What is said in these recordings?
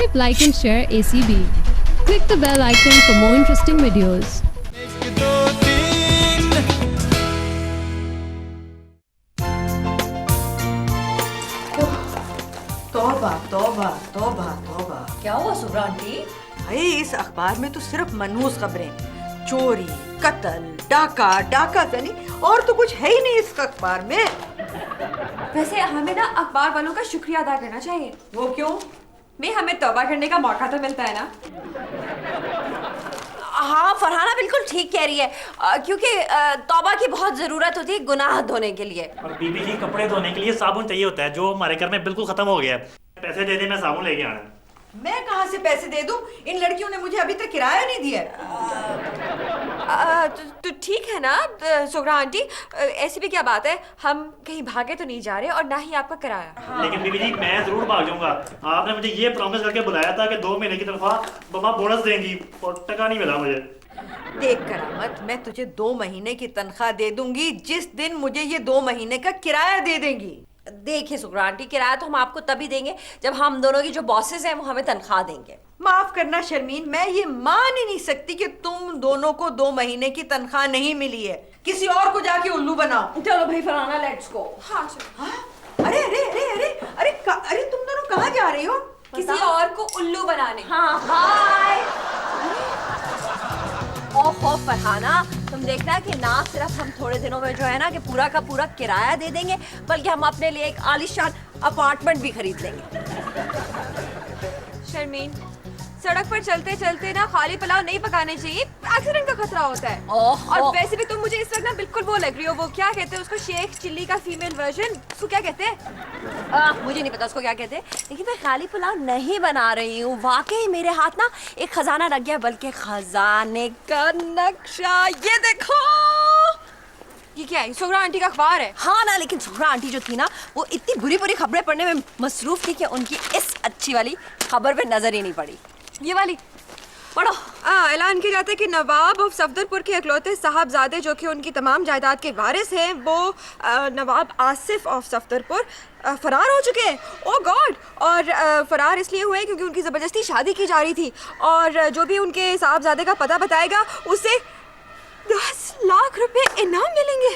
Subscribe, like and share ACB. Click the bell icon for more interesting videos. तौबा तौबा तौबा तौबा। क्या हुआ सुब्रा आंटी? भाई इस अखबार में तो सिर्फ मनहूस खबरें, चोरी, कत्ल, डाका सनी, और तो कुछ है ही नहीं इस अखबार में। वैसे हमें ना अखबार वालों का शुक्रिया अदा करना चाहिए। वो क्यों? मैं हमें तौबा करने का मौका तो मिलता है ना। हाँ फरहाना बिल्कुल ठीक कह रही है, क्योंकि तौबा की बहुत जरूरत होती है गुनाह धोने के लिए। और बीबी जी कपड़े धोने के लिए साबुन चाहिए होता है, जो हमारे घर में बिल्कुल खत्म हो गया है। पैसे दे दे, मैं साबुन लेके आना। मैं कहाँ से पैसे दे दूं? इन लड़कियों ने मुझे अभी तक किराया नहीं दिया। तो ठीक है ना सुब्रा आंटी, ऐसी भी क्या बात है, हम कहीं भागे तो नहीं जा रहे और ना ही आपका किराया। लेकिन बीबी जी मैं जरूर भाग जाऊंगा। आपने मुझे ये प्रॉमिस करके बुलाया था कि 2 महीने की तनख्वाह मम्मा बोनस देंगी, और टका नहीं मिला मुझे। देख करामत, मैं तुझे 2 महीने की तनख्वाह दे दूंगी जिस दिन मुझे ये 2 महीने का किराया दे देंगी। देखिए सुब्रा आंटी, किराया तो हम आपको तभी देंगे जब हम दोनों की जो बॉसेस हैं वो हमें तनख्वाह देंगे। माफ करना शर्मीन, मैं ये मान ही नहीं सकती कि तुम दोनों को 2 महीने की तनख्वाह नहीं मिली है। किसी और को जाके उल्लू बनाओ। चलो भाई फरहाना, लेट्स गो। हाँ चलो। हाँ? अरे अरे अरे अरे अरे अरे तुम दोनों कहाँ जा रही हो? किसी और को उल्लू बनाने। हाँ हाय। ओहो फरहाना, तुम देखना कि ना सिर्फ हम थोड़े दिनों में जो है ना कि पूरा का पूरा किराया दे देंगे, बल्कि हम अपने लिए एक आलीशान अपार्टमेंट भी खरीद लेंगे। शर्मीन, सड़क पर चलते चलते ना खाली पुलाव नहीं पकाने चाहिए, एक्सीडेंट का खतरा होता है। और वैसे भी तुम मुझे इस वक्त ना बिल्कुल वो लग रही हो, वो क्या कहते हैं उसको, शेख चिल्ली का फीमेल वर्जन, उसको क्या कहते हैं? मुझे नहीं पता उसको क्या कहते हैं, लेकिन मैं खाली पुलाव नहीं बना रही हूँ। वाकई मेरे हाथ ना एक खजाना लग गया, बल्कि खजाने का नक्शा। ये देखो, ये क्या है? सुब्रा आंटी का अखबार है। हाँ ना, लेकिन सुब्रा आंटी जो थी ना वो इतनी बुरी बुरी खबरें पढ़ने में मसरूफ थी कि उनकी इस अच्छी वाली खबर पे नजर ही नहीं पड़ी। ये वाली पढ़ो। ऐलान किया जाता है कि नवाब ऑफ सफदरपुर के इकलौते साहबजादे जो कि उनकी तमाम जायदाद के वारिस हैं, वो नवाब आसिफ ऑफ सफदरपुर फरार हो चुके हैं। ओह गॉड! और फरार इसलिए हुए क्योंकि उनकी ज़बरदस्ती शादी की जा रही थी, और जो भी उनके साहबजादे का पता बताएगा उसे 10 लाख रुपए इनाम मिलेंगे।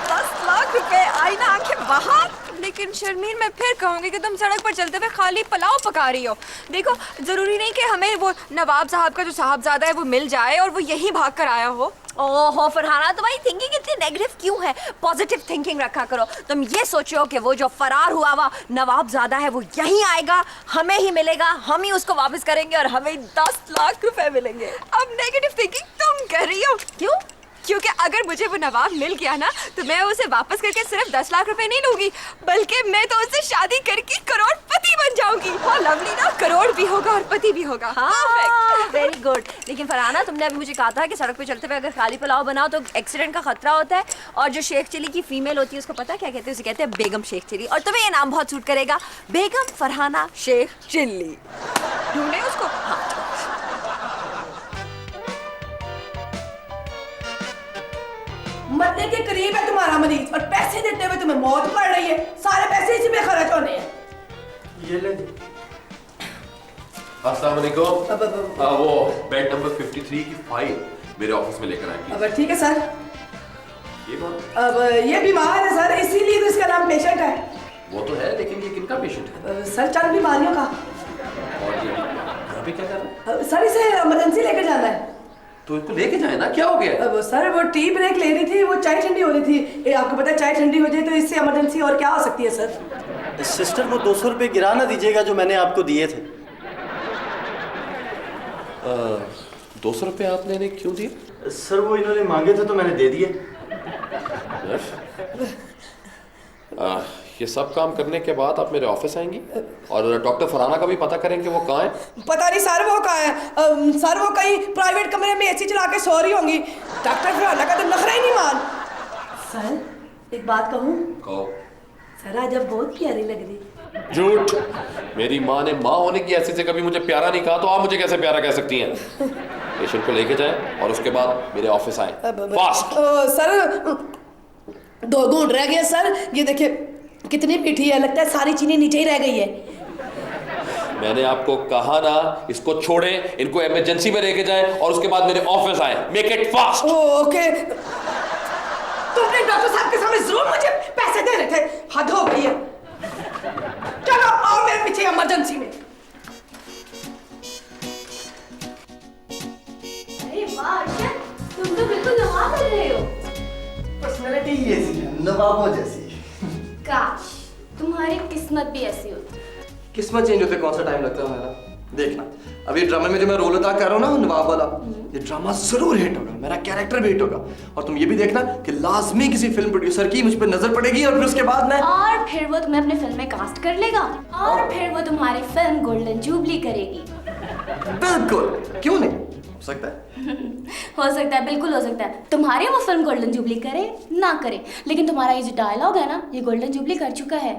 10 लाख रुपए, आई ना आंखें बाहर। लेकिन शर्मीन, मैं फिर कहूँगी कि तुम सड़क पर चलते हुए खाली पुलाव पका रही हो। देखो, जरूरी नहीं कि हमें वो नवाब साहब का जो साहबजादा है वो मिल जाए और वो यहीं भाग कर आया हो। ओहो फरहाना, तुम्हारी थिंकिंग इतनी नेगेटिव क्यों है? पॉजिटिव थिंकिंग रखा करो। तुम ये सोचो कि वो जो फरार हुआ हुआ नवाबजादा है वो यहीं आएगा, हमें ही मिलेगा, हम ही उसको वापस करेंगे और हमें 10 लाख रुपए मिलेंगे। अब नेगेटिव थिंकिंग तुम कर रही हो। क्यों? क्योंकि अगर मुझे वो नवाब मिल गया ना तो मैं उसे वापस करके सिर्फ 10 लाख रुपए नहीं लूंगी, बल्कि मैं तो उससे शादी करके करोड़पति बन जाऊंगी। हाँ लवली ना, करोड़ भी होगा और पति भी होगा। हाँ वेरी गुड। लेकिन फरहाना, तुमने अभी मुझे कहा था कि सड़क पे चलते हुए अगर खाली पुलाव बनाओ तो एक्सीडेंट का खतरा होता है, और जो शेख चिल्ली की फीमेल होती है उसको पता है क्या कहते हैं? उसे कहते हैं बेगम शेख चिल्ली। और तुम्हें ये नाम बहुत सूट करेगा, बेगम फरहाना शेख चिल्ली। ढूंढे उसको। हाँ। मरने के करीब है तुम्हारा मरीज और पैसे देते हुए तुम्हें मौत पड़ रही है। सारे पैसे इसी में खर्च होने हैं। ये ले। अस्सलाम वालेकुम। वो बेड नंबर 53 की फाइल मेरे ऑफिस में लेकर आएंगे। अब ठीक है सर। ये कौन? अब ये बीमार है सर, इसीलिए तो इसका नाम पेशेंट है। वो तो है, लेकिन ये किनका पेशेंट है? सर चंद बीमारियों का। और ये यहाँ पे क्या कर रहा है? सर इसे इमरजेंसी लेकर जाना है। तो इसको लेके जाए ना, क्या हो गया? अब सर वो टी ब्रेक ले रही थी, वो चाय ठंडी हो रही थी। आपको पता है चाय ठंडी हो जाए तो इससे इमरजेंसी और क्या हो सकती है सर? सिस्टर वो 200 रुपये गिरा ना दीजिएगा जो मैंने आपको दिए थे। 200 रुपये आपने इन्हें क्यों दिए? सर वो इन्होंने मांगे थे तो मैंने दे दिए। ये सब काम करने के बाद आप मेरे ऑफिस आएंगी और डॉक्टर फरहाना का भी पता करेंगे वो कहाँ है। पता नहीं सर वो कहाँ है। सर वो कहीं प्राइवेट कमरे में एसी चला के सो रही होंगी। डॉक्टर फरहाना का तो नखरा ही नहीं मान। सर एक बात कहूँ? कहो। सर आज अब बहुत प्यारी लग रही। झूठ! मेरी माँ ने माँ होने की हैसियत से कभी मुझे प्यारा नहीं कहा, तो आप मुझे कैसे प्यारा कह सकती हैं? पेशेंट को लेके जाएं और उसके बाद मेरे ऑफिस आए फास्ट। सर 2 घूंट रह गए सर। ये देखिए कितनी मीठी है, लगता है सारी चीनी नीचे ही रह गई है। मैंने आपको कहा ना, इसको छोड़े, इनको इमरजेंसी में लेके जाएं और उसके बाद मेरे ऑफिस आए। Make it fast. ओके, तुमने डॉक्टर साहब के सामने जरूर मुझे पैसे दे रहे थे, हद हो गई है। चलो आओ मेरे पीछे इमरजेंसी में। अरे वाह अर्शद, तुम तो बिल्कुल नवाब लग रहे हो। पर्सनालिटी ही ऐसी है, नवाबों जैसी। काश तुम्हारी किस्मत भी ऐसी होती। किस्मत चेंज होते कौन सा टाइम लगता है मेरा? देखना, अभी ड्रामा में जो मैं रोल अदा कर रहा हूँ ना, नवाब वाला, ये ड्रामा जरूर हिट होगा, मेरा कैरेक्टर भी हिट होगा। और तुम ये भी देखना कि लाजमी किसी फिल्म प्रोड्यूसर की मुझ पर नजर पड़ेगी और फिर उसके बाद मैं और फिर वो तुम्हें अपने फिल्म में कास्ट कर लेगा और फिर वो तुम्हारी फिल्म गोल्डन जुबली करेगी। बिल्कुल, क्यों नहीं, हो सकता है। हो सकता है, बिल्कुल हो सकता है। तुम्हारी वो फिल्म गोल्डन जुबली करे ना करे, लेकिन तुम्हारा ये जो डायलॉग है ना, ये गोल्डन जुबली कर चुका है।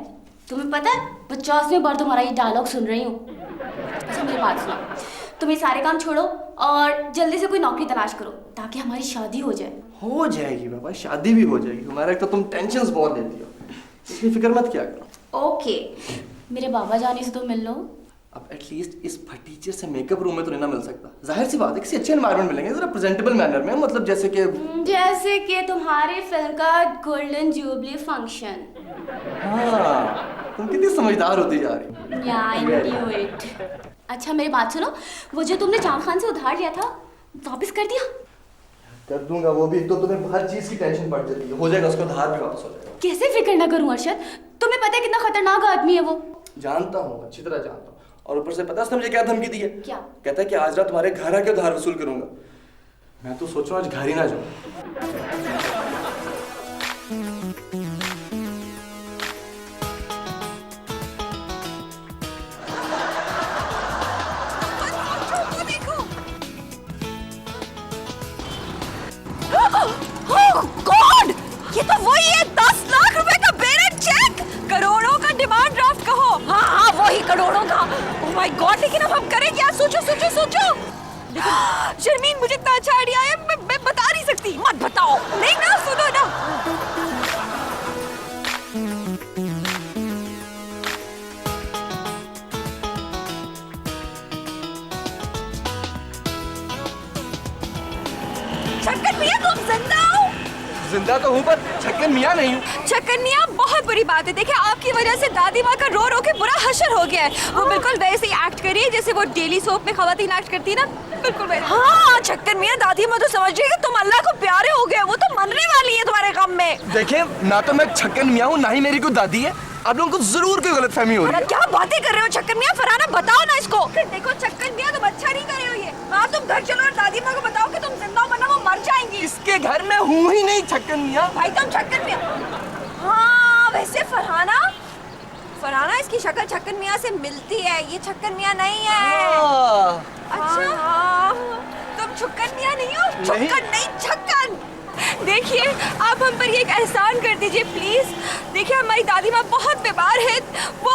तुम्हें पता है, 50वीं बार तुम्हारा ये डायलॉग सुन रही हूँ। अच्छा मेरी बात सुनो, तुम ये सारे काम छोड़ो और जल्दी से कोई नौकरी तलाश करो ताकि हमारी शादी हो जाए। हो जाएगी बाबा, शादी भी हो जाएगी। हमारा एक तो तुम टेंशन्स बहुत लेती हो, इसकी फिक्र मत किया करो। ओके, मेरे बाबा जाने से तो मिल लो। अब एटलीस्ट इस फटीचर से मेकअप रूम में तो नहीं ना मिल सकता। जाहिर सी बात है, किसी अच्छे एनवायरनमेंट मिलेंगे जरा प्रेजेंटेबल मैनर में, मतलब जैसे कि तुम्हारी फिल्म का गोल्डन जुबली फंक्शन। हाँ, तुम कितनी समझदार होती जा रही। या आई न्यू इट। अच्छा मेरी बात सुनो, वो जो तुमने चांद खान से उधार लिया था वापस कर दिया? कर दूंगा वो भी, तो तुम्हें हर चीज की टेंशन पड़ जाती है। हो जाएगा, उसका धार भी वापस हो जाएगा। कैसे फिक्र ना करूं अर्शद, तुम्हें पता है कितना खतरनाक आदमी है वो। जानता हूँ, अच्छी तरह जानता हूँ। और ऊपर से पता है उसने मुझे क्या धमकी दी है? क्या? कहता है कि आज रात तुम्हारे घर आके उधार वसूल करूंगा। मैं तो सोच रहा हूँ आज घर ही ना जाऊँ। गॉड, ये तो वही है 10 लाख रुपए का बेरन चेक, करोड़ों का डिमांड ड्राफ्ट कहो। हाँ हाँ वही करोड़ों का। ओह माय गॉड, लेकिन अब हम करें क्या? सोचो सोचो सोचो। शर्मीन, मुझे इतना अच्छा आइडिया है, मैं बता नहीं सकती। मत बताओ। नहीं ना, सुनो ना। छक्कन मियां, तुम जिंदा हो? जिंदा तो हूँ पर छक्कन मियां नहीं हूँ। छक्कन मियां, बहुत बुरी बात है। देखिए आपकी वजह से दादी माँ का रो रो के बुरा हशर हो गया है। वो बिल्कुल वैसे ही एक्ट करिए जैसे वो डेली सोप में खवातीन एक्ट करती है ना, बिल्कुल वैसे। हाँ छक्कन मियां, दादी माँ तो समझ रही है कि तुम अल्लाह को प्यारे हो गए, वो तो मरने वाली है तुम्हारे गम में। देखिए, ना तो मैं छक्कन मियां हूँ, ना ही मेरी कोई दादी है। आप लोगों को जरूर कोई गलतफहमी हो रही है। क्या बातें कर रहे हो छक्कन मियां? फरहाना बताओ ना इसको। देखो छक्कन मियां, तुम अच्छा नहीं कर रहे हो ये। आप तुम घर चलो और दादी माँ को बताओ कि तुम जिंदा हो, वरना वो मर जाएंगी। इसके घर में हूँ ही नहीं छक्कन मियां। भाई तुम छक्कन मियां। हाँ वैसे फरहाना, फरहाना इसकी शक्ल छक्कन मियां से मिलती है, ये छक्कन मियां नहीं है। अच्छा, तुम छक्कन मियां नहीं हो? छक्कन नहीं, छक्कन। देखिए आप हम पर ये एक एहसान कर दीजिए प्लीज। देखिए हमारी दादी माँ बहुत बीमार है, वो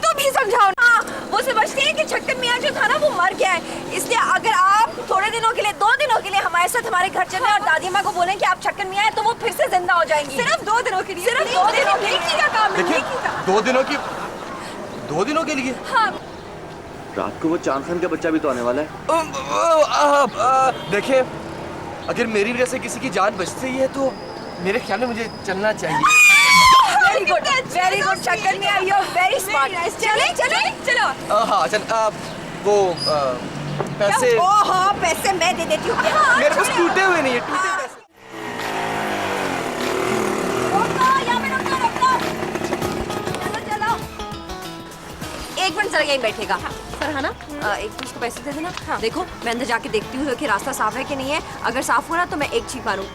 तुम ही समझाओ ना। वो समझती है कि छक्कन मियां जो था ना वो मर गया है, इसलिए अगर आप थोड़े दिनों के लिए, 2 दिनों के लिए हमारे साथ हमारे घर चलें और दादी माँ को बोलें कि आप छक्कन मियां हैं, तो वो फिर से जिंदा हो जाएंगी। सिर्फ 2 दिनों के लिए, सिर्फ 2 दिनों के लिए का काम है। देखिए, 2 दिनों के लिए। हाँ रात को वो चांद खान का बच्चा भी तो आने वाला है। देखिए, अगर मेरी वजह से किसी की जान बचती है तो मेरे ख्याल में मुझे चलना चाहिए। Very good Chhakkan Miyan, you are very smart. चले चले चलो। हाँ चल, वो पैसे। ओह पैसे मैं दे देती हूँ। मेरे पास टूटे हुए नहीं है, टूटे पैसे। चलो 1 मिनट जरा यहीं बैठेगा। फरहाना, एक तो उसको पैसे दे देना। देखो मैं अंदर जाके देखती हूँ कि रास्ता साफ है कि नहीं है। अगर साफ हुआ ना तो मैं 1 छींक मारूँ,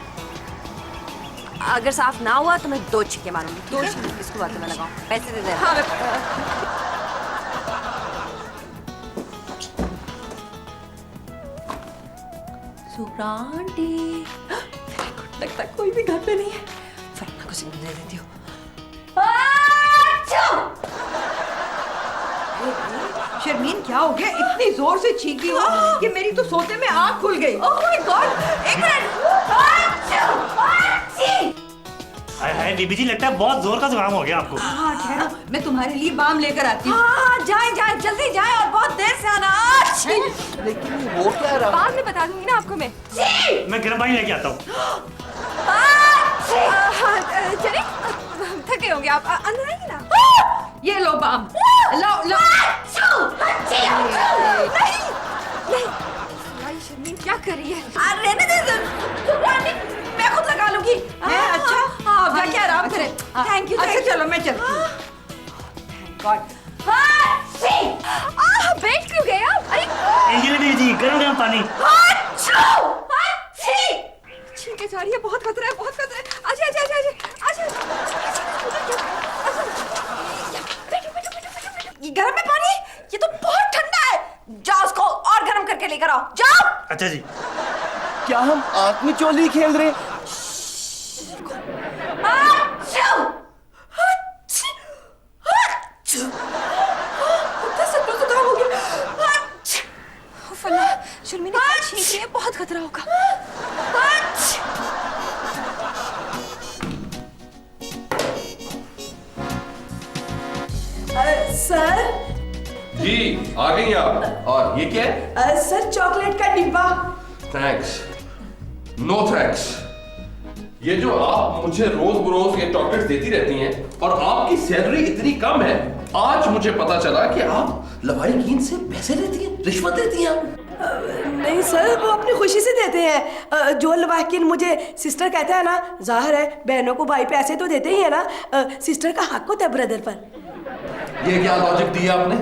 अगर साफ ना हुआ तो मैं 2 छींके मारूंगी। 2 छींके इसको बात में लगाओ। पैसे दे दे। हाँ सुब्रा आंटी, लगता है कोई भी घर पे नहीं है। फरहाना को सिग्नल दे देती हूँ। शर्मीन क्या हो गया? इतनी जोर से चीखी हो कि मेरी तो सोते में आँख खुल गई। Oh my God, 1 minute. हाय हाय बीबी जी, लगता है बहुत जोर का जुकाम हो गया आपको। हाँ ठहरो, मैं तुम्हारे लिए बाम लेकर आती हूँ। हाँ जाए जाए, जल्दी जाए और बहुत देर से आना। लेकिन वो क्या रहा? बाद में बता दूंगी ना आपको मैं। मैं गर्म पानी लेके आता हूँ। चलिए, थके होंगे आप, अंदर आएंगे ना। ये लो बाम, लो लो। नहीं शर्मीन क्या कर रही है? रहने दे, मैं खुद लगा लूंगी। अच्छा हाँ, जाके आराम करें। Thank you. अच्छा चलो मैं चलती हूँ। बैठ क्यों गए आप? अरे ये ले बीबी जी, गर्म गर्म पानी। छींके जा रही है, बहुत खतरा है, बहुत खतरा है। आजा आजा आजा आजा ये गर्म है पानी? ये तो बहुत ठंडा है। जाओ उसको और गर्म करके लेकर आओ, जाओ। अच्छा जी। क्या हम आंख में चोली खेल रहे? शर्मीन छींक रही है, बहुत खतरा होगा। सर जी आ गई आप। और ये क्या है? सर चॉकलेट का डिब्बा। Thanks, no thanks. ये जो आप मुझे रोज बरोज ये चॉकलेट्स देती रहती हैं और आपकी सैलरी इतनी कम है, आज मुझे पता चला कि आप लवाहिकीन से पैसे लेती हैं, रिश्वत देती हैं आप। नहीं सर, वो अपनी खुशी से देते हैं। जो लवाहिकीन मुझे सिस्टर कहता है ना, जाहिर है बहनों को भाई पैसे तो देते ही है ना। सिस्टर का हक होता है ब्रदर पर। ये क्या लॉजिक दिया आपने?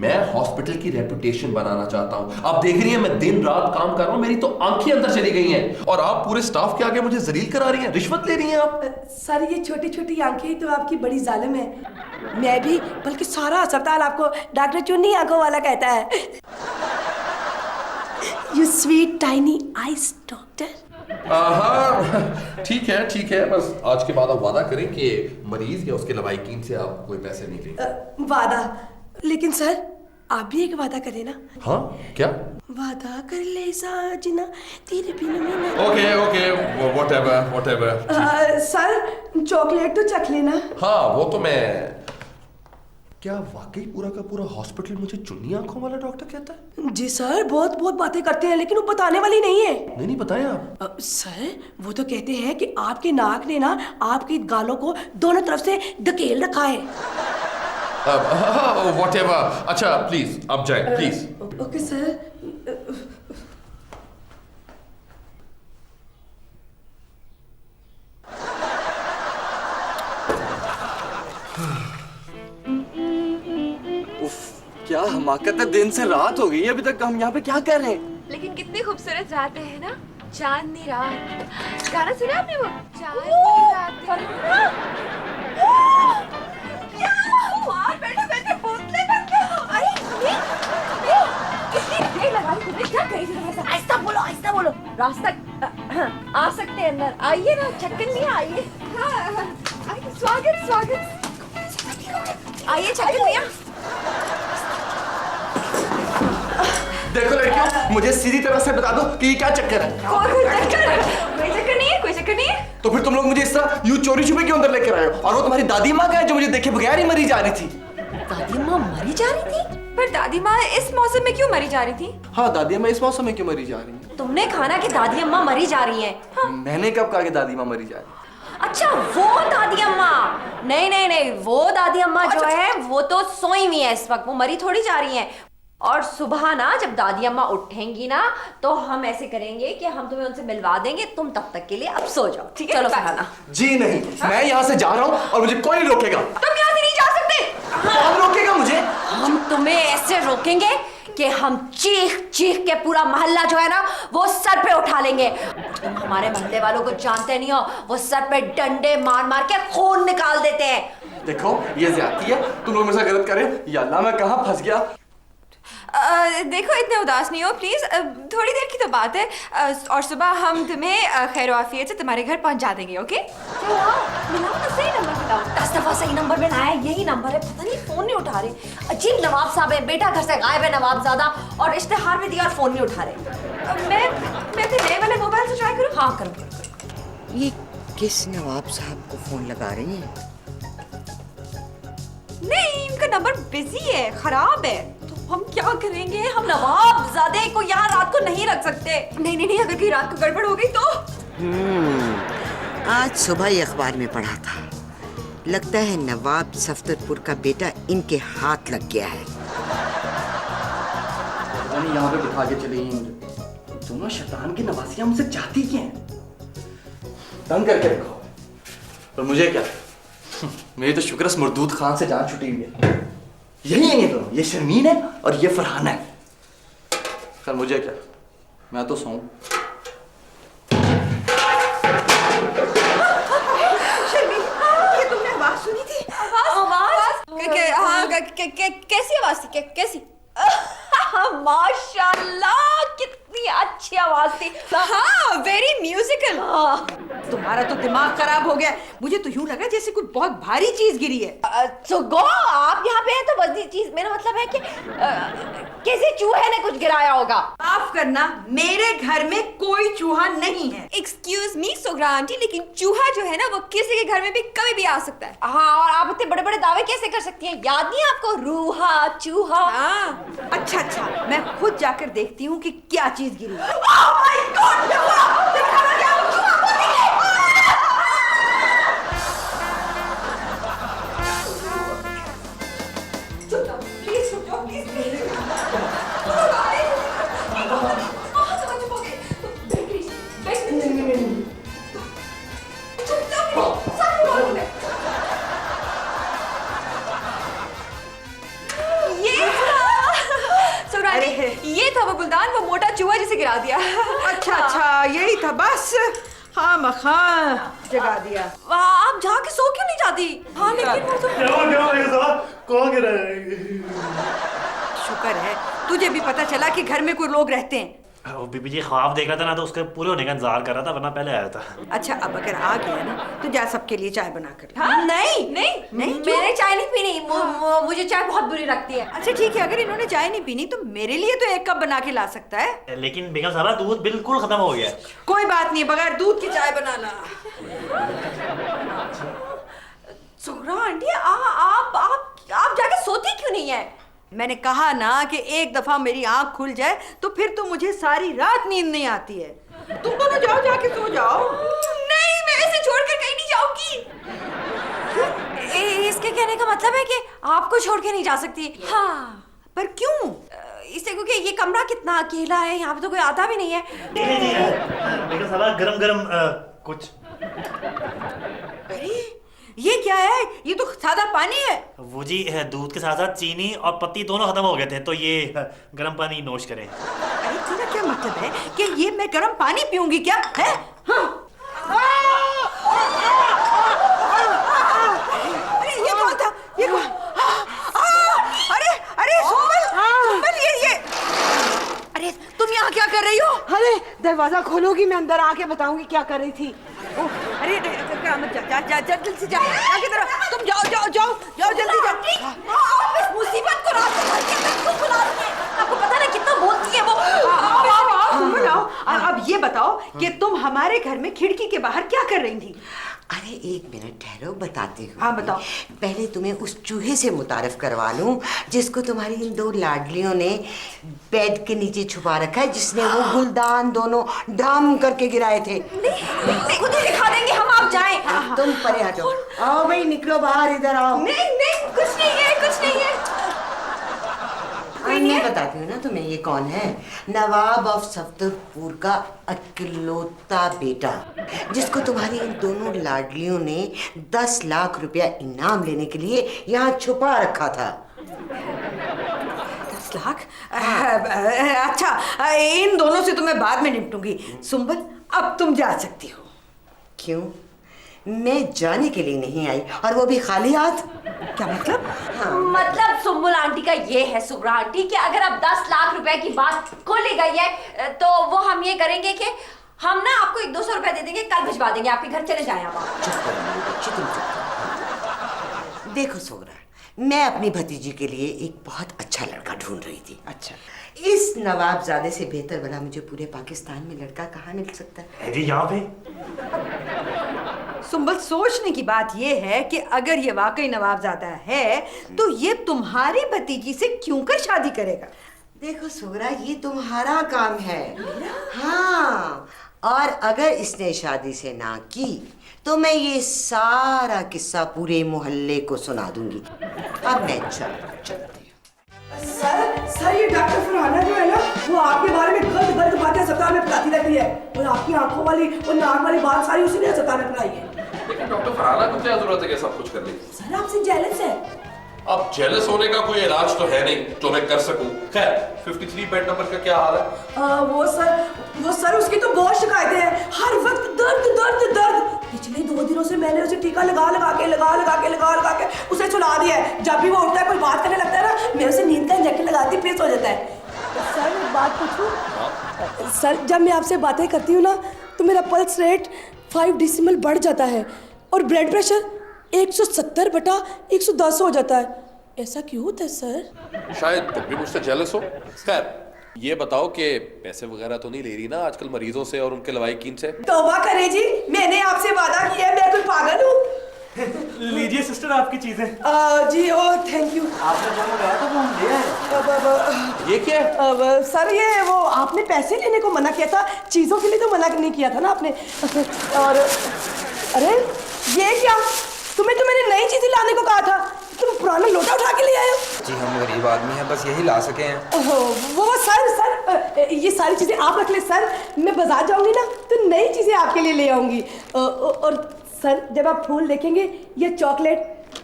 मैं हॉस्पिटल की रेपुटेशन बनाना चाहता हूं। आप देख रही हैं मैं दिन रात काम कर रहा हूं, मेरी तो आंखें अंदर चली गई हैं और आप पूरे स्टाफ के आगे मुझे जलील करा रही हैं, रिश्वत ले रही हैं आप। सर ये छोटी छोटी आंखें तो आपकी बड़ी जालिम है। मैं भी बल्कि सारा अस्पताल आपको डॉक्टर चुन्नी आंखों वाला कहता है। You sweet tiny eyes doctor. हाँ ठीक है, बस आज के बाद आप वादा करें कि मरीज या उसके लवाहिकीन से आप कोई पैसे नहीं लेंगे। वादा? लेकिन सर आप भी एक वादा करें ना। हाँ क्या? वादा कर ले साजना तेरे बिन मैं ना। Okay whatever. सर चॉकलेट तो चख लेना। हाँ वो तो मैं। क्या वाकई पूरा का पूरा हॉस्पिटल मुझे चुन्नी आंखों वाला डॉक्टर कहता है? जी सर, बहुत बहुत बातें करते हैं लेकिन वो बताने वाली नहीं है। नहीं बताएं आप। सर वो तो कहते हैं कि आपके नाक ने ना आपकी गालों को दोनों तरफ से धकेल रखा है। व्हाटएवर। अच्छा प्लीज आप जाएं प्लीज। Okay sir. क्या हमाकत है, दिन से रात हो गई है, अभी तक हम यहाँ पे क्या कर रहे हैं? लेकिन कितनी खूबसूरत रात है ना, चांदनी रात। गाना सुना आपने वो? चांदनी रात। बैठो बैठो, बोतलें बन गई। अरे कितनी देर लगा दी तुमने, क्या कही थी? आहिस्ता बोलो, रास्ता आ सकते हैं अंदर। आइए ना, छक्कन नहीं आइए। हाँ, स्वागत। आइए छक्कन भैया। देखो लड़कियों, मुझे सीधी तरह से बता दो कि ये क्या चक्कर है। कोई चक्कर नहीं है। तो फिर तुम लोग मुझे इस तरह यूं चोरी छुपे क्यों अंदर लेकर आए हो? और वो तुम्हारी दादी माँ का है जो मुझे देखे बगैर ही मरी जा रही थी। दादी माँ मरी जा रही थी? पर दादी माँ इस मौसम में क्यों मरी जा रही थी? हाँ दादी अम्मा इस मौसम में क्यों मरी जा रही है? तुमने कहा ना कि दादी अम्मा मरी जा रही है। मैंने कब कहा कि दादी माँ मरी जा रही है? अच्छा वो दादी अम्मा। नहीं, वो दादी अम्मा जो है वो तो सोई हुई है इस वक्त, वो मरी थोड़ी जा रही है। और सुबह ना जब दादी अम्मा उठेंगी ना तो हम ऐसे करेंगे कि हम तुम्हें उनसे मिलवा देंगे, तुम तब तक के लिए अब सो जाओ, ठीक है? चलो फरहाना। जी नहीं, मैं यहाँ से जा रहा हूँ और मुझे कोई नहीं रोकेगा। तुम यहाँ से नहीं जा सकते। कौन रोकेगा मुझे? हम तुम्हें ऐसे रोकेंगे कि हम चीख के पूरा मोहल्ला जो है ना वो सर पे उठा लेंगे। तुम हमारे मोहल्ले वालों को जानते नहीं हो, वो सर पे डंडे मार के खून निकाल देते हैं। देखो ये ज्यादती है, तुम लोग मेरे साथ गलत कर रहे हो। या अल्लाह मैं कहाँ फंस गया। देखो इतने उदास नहीं हो प्लीज, थोड़ी देर की तो बात है। और सुबह हम तुम्हें खैर आफियत से तुम्हारे घर पहुंचा देंगे। ओके? सही नंबर बताओ। 10 दफा सही नंबर में लाया, यही नंबर है। पता नहीं फोन नहीं उठा रहे। अजीब नवाब साहब है, बेटा घर से गायब है नवाबजादा, और इश्तेहार भी दिया और फोन नहीं उठा रहे। मैं अपने नए वाले मोबाइल से ट्राई करूं? हाँ करो। ये किस नवाब साहब को फोन लगा रही हैं? नहीं, इनका नंबर बिजी है, खराब है। तो हम क्या करेंगे? हम नवाबजादे को यहाँ रात को नहीं रख सकते। नहीं नहीं नहीं, अगर कहीं रात को गड़बड़ हो गई तो? आज सुबह ही अखबार में पढ़ा था, लगता है नवाब सफदरपुर का बेटा इनके हाथ लग गया है। यहाँ पे बिठा के चली गई मुझे। दोनों शैतान की नवासियां मुझसे चाहती क्या हैं? तंग करके रखो। पर मुझे क्या, मेरी तो शुक्र मरदूद खान से जान छुटी हुई है। यही है ये दोनों, ये शर्मीन है और ये फरहाना है। खैर मुझे क्या, मैं तो सोऊं। ये तुमने आवाज सुनी थी? कैसी आवाज थी? कैसी? माशाल्लाह, कितनी अच्छी आवाज थी। हाँ, वेरी म्यूजिकल। तुम्हारा तो दिमाग खराब हो गया। मुझे तो यूं लगा जैसे कोई बहुत भारी चीज गिरी है। तो गो, आप यहाँ पे हैं तो वजनी चीज, मेरा मतलब है कि किसी चूहे ने कुछ गिराया होगा। माफ करना, मेरे घर में कोई चूहा नहीं है। एक्सक्यूज मी सुगरा आंटी, लेकिन चूहा जो है ना वो किसी के घर में भी कभी भी आ सकता है। हाँ, और आप इतने बड़े बड़े दावे कैसे कर सकती हैं? याद नहीं है आपको? रूहा, चूहा। हाँ। अच्छा, मैं खुद जाकर देखती हूँ कि क्या चीज गिरी है। ये था वो गुलदान, वो मोटा चूहा जिसे गिरा दिया। अच्छा, यही था बस। हाँ मखा जगा दिया। आप जाके सो क्यों नहीं जाती? हाँ लेकिन वो तो कौन गिरा? शुक्र है तुझे भी पता चला कि घर में कोई लोग रहते हैं। बीबी जी ख्वाब देख रहा था ना, तो उसके पूरे होने का इंतजार कर रहा था, वरना पहले आया था। अच्छा, अब अगर आ गया ना तो जा सबके लिए चाय बना कर। हाँ? नहीं, क्यों? मैंने चाय नहीं पीनी। मुझे चाय बहुत बुरी लगती है। अच्छा ठीक है, अगर इन्होंने चाय नहीं पीनी तो मेरे लिए तो 1 कप बना के ला सकता है। लेकिन बेगम साहब, दूध बिल्कुल खत्म हो गया। कोई बात नहीं, बगैर दूध की चाय बना ला। सुगरा आंटी, आप जाके सोती क्यों नहीं है? मैंने कहा ना कि एक दफा मेरी आंख खुल जाए तो फिर तो मुझे सारी रात नींद नहीं आती है। तुम दोनों जाओ, जाके सो जाओ। नहीं, मैं ऐसे छोड़कर कहीं नहीं जाऊंगी। इसके कहने का मतलब है कि आपको छोड़ के नहीं जा सकती। हाँ, पर क्यों? इससे क्योंकि ये कमरा कितना अकेला है, यहाँ पे तो कोई आता भी नहीं है। बेगम साहब, गरम कुछ। अरे ये क्या है? ये तो सादा पानी है। वो जी दूध के साथ साथ चीनी और पत्ती दोनों खत्म हो गए थे, तो ये गर्म पानी नोश करें। अरे तेरा क्या मतलब है कि ये मैं गर्म पानी पीऊंगी क्या है? हाँ। अरे ये कौन था? ये कौन? अरे सुंबल, ये अरे तुम यहाँ क्या कर रही हो? अरे दरवाजा खोलोगी, मैं अंदर आके बताऊंगी क्या कर रही थी। अरे जा जल्दी से जा, आगे तरफ तुम जाओ जल्दी जा। इस मुसीबत को रात को क्यों बुला रही है? आपको पता नहीं कितना बोलती है वो। आओ, अब ये बताओ कि तुम हमारे घर में खिड़की के बाहर क्या कर रही थी? अरे 1 मिनट ठहरो, बताती हूँ। हाँ बताओ। पहले तुम्हें उस चूहे से मुतारिफ करवा लूं जिसको तुम्हारी इन 2 लाडलियों ने बेड के नीचे छुपा रखा है, जिसने वो गुलदान दोनों डम करके गिराए थे। खुद ही दिखा देंगे हम, आप जाएं। तुम परे हटो। आओ भाई, निकलो बाहर, इधर आओ। नहीं, कुछ नहीं है। मैं बताती हूँ ना तुम्हें ये कौन है। नवाब ऑफ सफदरपुर का अकेलौता बेटा, जिसको तुम्हारी इन दोनों लाडलियों ने 10 लाख रुपया इनाम लेने के लिए यहाँ छुपा रखा था। 10 लाख? अच्छा, इन दोनों से तो मैं बाद में निपटूंगी। सुंबल, अब तुम जा सकती हो। क्यों? मैं जाने के लिए नहीं आई, और वो भी खाली हाथ। क्या मतलब? मतलब सुम्बुल आंटी का ये है, सुगरा आंटी, कि अगर अब 10 लाख रुपए की बात खोली गई है तो वो हम ये करेंगे कि हम ना आपको 100-200 रुपए दे देंगे, कल भिजवा देंगे आपके घर। चले जाएं आप। चुप करो मेरी बच्ची, तुम चुप करो। देखो सोगरा, मैं अपनी भतीजी के लिए एक बहुत अच्छा लड़का ढूंढ रही थी। अच्छा, इस नवाबजादे से बेहतर भला मुझे पूरे पाकिस्तान में लड़का कहाँ मिल सकता है? जी यहाँ पे सुंबल, सोचने की बात ये है कि अगर ये वाकई नवाबजादा है तो ये तुम्हारी भतीजी से क्यों कर शादी करेगा? देखो सुगरा, ये तुम्हारा काम है। हाँ, और अगर इसने शादी से ना की तो मैं ये सारा किस्सा पूरे मोहल्ले को सुना दूंगी। अब मैं चलती हूँ। सर ये डॉक्टर फरहाना जो है ना, वो आपके बारे में गलत गलत बातें अस्पताल में फैलाती रहती है, और आपकी आंखों वाली और नाक वाली बात सारी उसी ने अस्पताल में फैलाई है। लेकिन डॉक्टर फरहाना को क्या जरूरत है कि सब कुछ करने की? सर आपसे जेलस है। अब जेलस होने का कोई इलाज तो है नहीं जो मैं कर सकूं। खैर 53 बेड नंबर का क्या हाल है? वो सर उसकी तो बहुत शिकायतें हैं। हर वक्त दर्द दर्द दर्द। पिछले 2 दिनों से मैंने उसे टीका लगा के उसे सुला दिया है। जब भी वो उठता है, कोई बात करने लगता है ना, मैं उसे नींद का इंजेक्शन लगाती हूँ, फिर सो जाता है। सर एक बात पूछूं? सर जब मैं आपसे बातें करती हूँ ना, तो मेरा पल्स रेट 5 डेसिमल बढ़ जाता है और ब्लड प्रेशर 170/110 हो जाता है। ऐसा क्यों होता है सर? शायद तुम भी मुझसे जेलस हो। खैर ये बताओ कि पैसे वगैरह तो नहीं ले रही ना आजकल मरीजों से और उनके लवाकिन से? तौबा करे जी, मैंने आपसे वादा किया है, मैं कोई पागल हूँ। लीजिए सिस्टर आपकी चीजें। जी ओ थैंक यू। आपने जो मंगाया था वो हम ले आए। ये क्या है? सर ये वो आपने पैसे लेने को मना किया था, चीजों के लिए तो मना नहीं किया था ना आपने। और अरे ये क्या, तुम्हें तो मैंने नई चीजें लाने को कहा था, तुम पुराना लोटा उठा के ले आए हो। जी हम गरीब आदमी हैं, बस यही ला सके हैं। वो सर ये सारी चीजें आप रख ले सर, मैं बाजार जाऊंगी ना तो नई चीजें आपके लिए ले आऊंगी। और सर जब आप फूल देखेंगे या चॉकलेट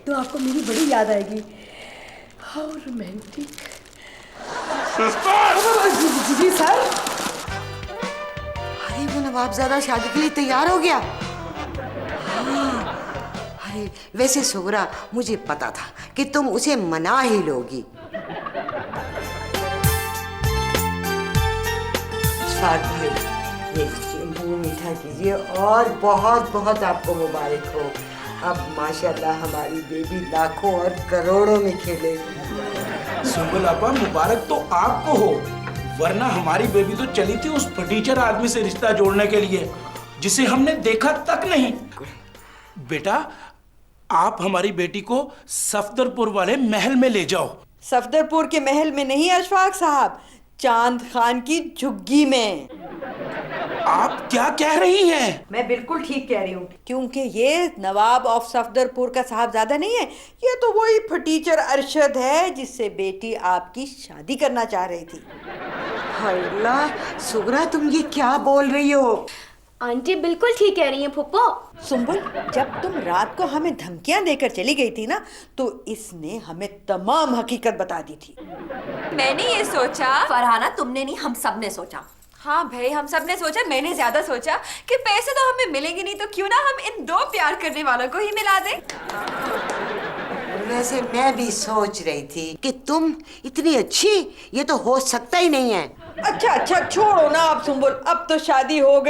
तो आपको मेरी बड़ी याद आएगी। How romantic. जी सर। अरे वो नवाबजादा शादी के लिए तैयार हो गया। अरे वैसे सुगरा, मुझे पता था कि तुम उसे मना ही लोगी। साथ भाई ये मुंह मीठा कीजिए और बहुत बहुत आपको मुबारक हो। अब माशाल्लाह हमारी बेबी लाखों और करोड़ों में खेलेगी। सुंबल आपा, मुबारक तो आपको हो, वरना हमारी बेबी तो चली थी उस फटीचर आदमी से रिश्ता जोड़ने के लिए जिसे हमने देखा तक नहीं। बेटा आप हमारी बेटी को सफदरपुर वाले महल में ले जाओ। सफदरपुर के महल में नहीं अशफाक साहब, चांद खान की झुग्गी में। आप क्या कह रही हैं? मैं बिल्कुल ठीक कह रही हूँ, क्योंकि ये नवाब ऑफ सफदरपुर का साहबजादा नहीं है, ये तो वही फटीचर अरशद है जिससे बेटी आपकी शादी करना चाह रही थी। हाय अल्लाह, सुगरा तुम ये क्या बोल रही हो? आंटी बिल्कुल ठीक कह रही हैं फुप्पो। सुंबुल, जब तुम रात को हमें धमकियां देकर चली गई थी ना, तो इसने हमें तमाम हकीकत बता दी थी। मैंने ये सोचा, फरहाना तुमने नहीं, हम सब ने सोचा। हाँ भाई, हम सब ने सोचा, मैंने ज्यादा सोचा कि पैसे तो हमें मिलेंगे नहीं, तो क्यों ना हम इन 2 प्यार करने वालों को ही मिला दें। वैसे मैं भी सोच रही थी कि तुम इतनी अच्छी, ये तो हो सकता ही नहीं है। अच्छा छोड़ो ना आप सुंबुल, अब तो शादी हो गई।